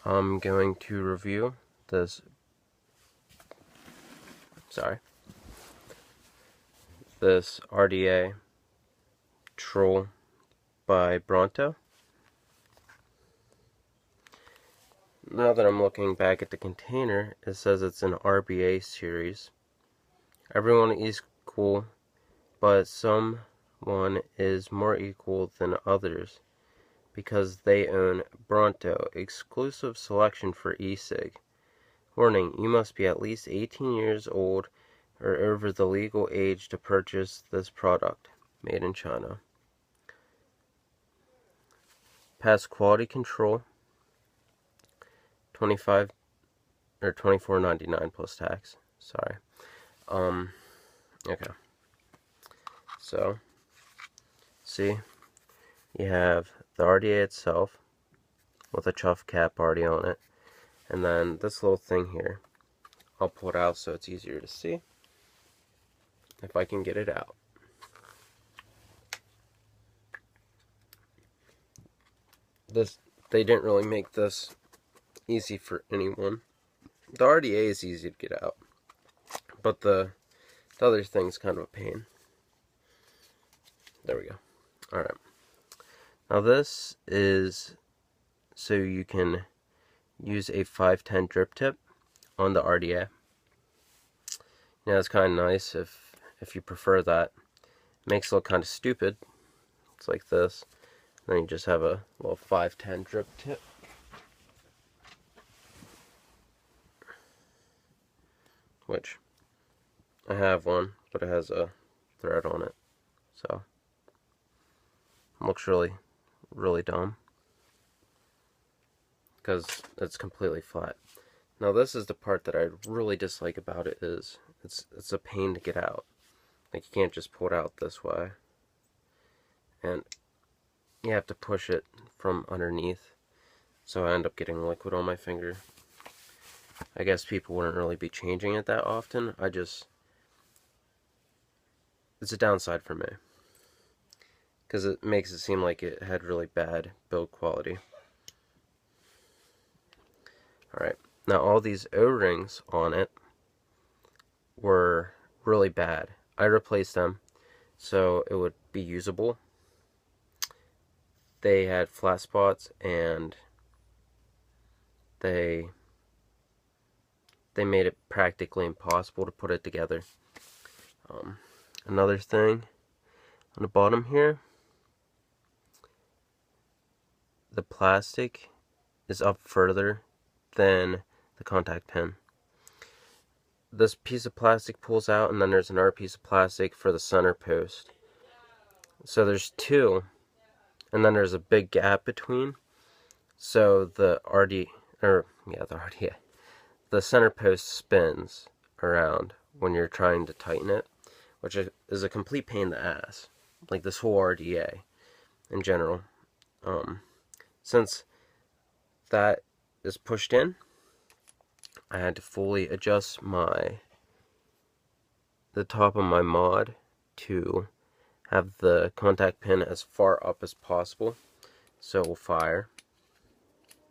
I'm going to review this, this RDA Troll by Bronto. Now that I'm looking back at the container, it says it's an RBA series. Everyone is equal, but someone is more equal than others because they own Bronto, exclusive selection for e-cig. Warning, you must be at least 18 years old or over the legal age to purchase this product. Made in China. Pass quality control. 25 or $24.99 plus tax. Sorry. Okay. So, see, you have the RDA itself with a chuff cap already on it, and then this little thing here. I'll pull it out so it's easier to see if I can get it out. They didn't really make this easy for anyone. The RDA is easy to get out, but the other thing's kind of a pain. There we go. Alright. Now this is so you can use a 510 drip tip on the RDA. Yeah, it's kind of nice if you prefer that. It makes it look kind of stupid. It's like this. Then you just have a little 510 drip tip. Which, I have one, but it has a thread on it. So, it looks really, really dumb. Because it's completely flat. Now this is the part that I really dislike about it is, it's a pain to get out. Like, you can't just pull it out this way. And you have to push it from underneath. So I end up getting liquid on my finger. I guess people wouldn't really be changing it that often. It's a downside for me. Because it makes it seem like it had really bad build quality. Alright, now all these O-rings on it were really bad. I replaced them so it would be usable. They had flat spots and they made it practically impossible to put it together. Another thing, on the bottom here, the plastic is up further than the contact pin. This piece of plastic pulls out, and then there's another piece of plastic for the center post. So there's two, and then there's a big gap between. So the the center post spins around when you're trying to tighten it, which is a complete pain in the ass. Like this whole RDA in general. Since that is pushed in, I had to fully adjust the top of my mod to have the contact pin as far up as possible so it will fire.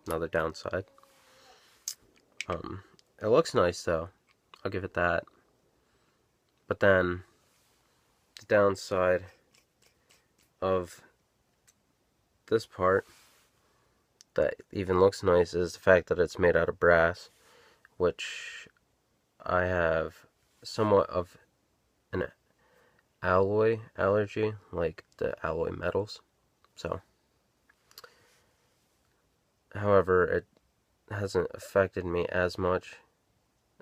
Another downside. It looks nice though, I'll give it that. But then the downside of this part that even looks nice is the fact that it's made out of brass, which I have somewhat of an alloy allergy, like the alloy metals. So, however, it hasn't affected me as much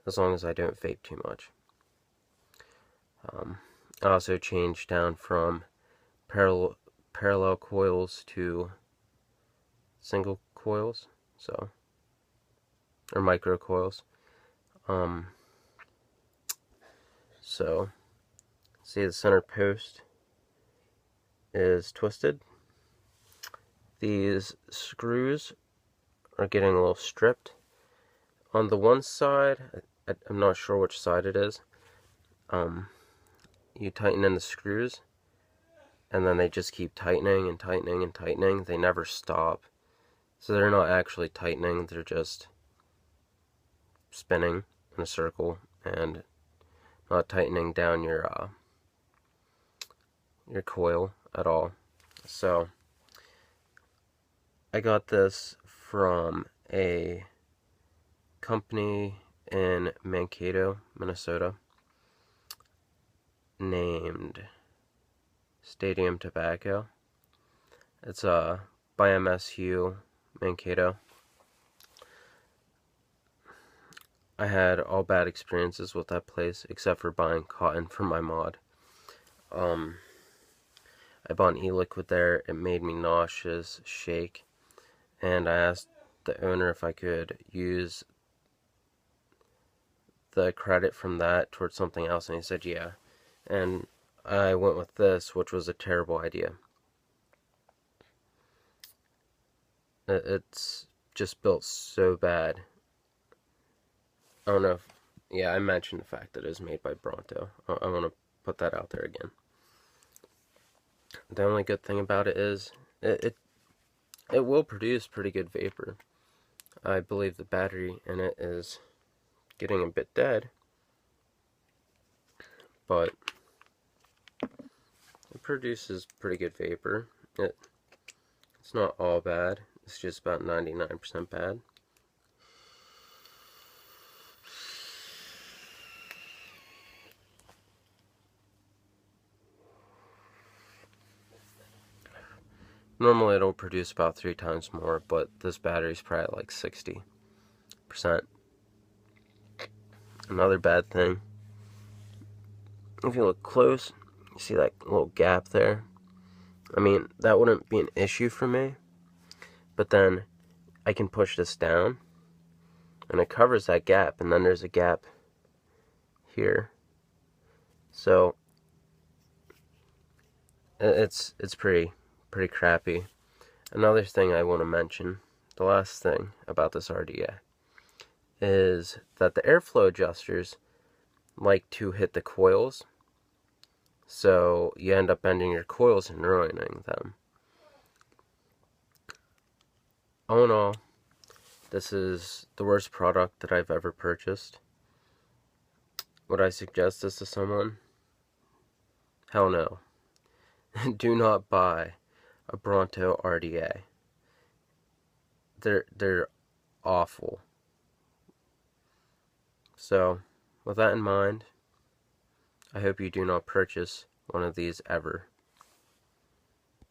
as long as I don't vape too much. I also changed down from parallel coils to single coils, or micro coils. So, see, the center post is twisted. These screws are getting a little stripped. On the one side, I'm not sure which side it is, you tighten in the screws, and then they just keep tightening and tightening and tightening. They never stop. So they're not actually tightening, they're just spinning in a circle and not tightening down your coil at all. So I got this from a company in Mankato, Minnesota, named Stadium Tobacco. It's by MSU, Mankato. I had all bad experiences with that place, except for buying cotton for my mod. I bought an e-liquid there. It made me nauseous, shake, and I asked the owner if I could use the credit from that towards something else, and he said yeah. And I went with this, which was a terrible idea. It's just built so bad. I don't know if, yeah, I mentioned the fact that it is made by Bronto. I want to put that out there again. The only good thing about it is it will produce pretty good vapor. I believe the battery in it is getting a bit dead, but it produces pretty good vapor. It's not all bad. It's just about 99% bad. Normally it'll produce about 3 times more, but this battery's probably like 60%. Another bad thing, if you look close, you see that little gap there? I mean, that wouldn't be an issue for me, but then I can push this down, and it covers that gap, and then there's a gap here. So it's pretty crappy. Another thing I want to mention, the last thing about this RDA, is that the airflow adjusters like to hit the coils, so you end up bending your coils and ruining them. All in all, this is the worst product that I've ever purchased. Would I suggest this to someone? Hell no. Do not buy a Bronto RDA. They're awful. So, with that in mind, I hope you do not purchase one of these ever.